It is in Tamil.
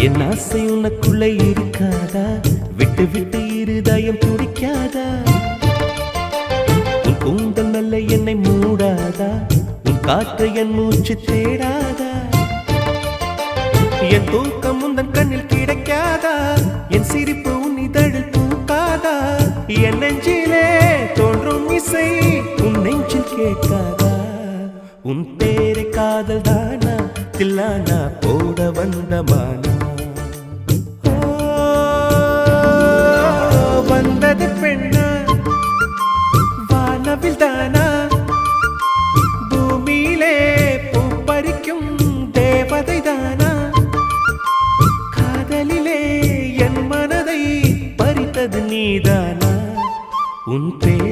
என் ஆசை உனக்குள்ளே இருக்காதா? விட்டு விட்டு இருதயம் துடிக்காதா? உன் கூந்தல் நல்ல என்னை மூடாதா? உன் காற்று என் மூச்சு தேடாதா? என் தூக்கம் உந்தன் கண்ணில் கிடைக்காதா? என் சிரிப்பு உன் இதழில் பூக்காதா? என் நெஞ்சிலே தோன்றும் இசை உன் நெஞ்சில் கேட்காதா? உன் பேரை காதல் தானா தில்லானா போட வந்த மானா? வந்தது பெண்ணா வானவில் தானா? பூமியிலே பூ பறிக்கும் தேவதை தானா? காதலிலே என் மனதை பறித்தது நீதானா? உன் பேர்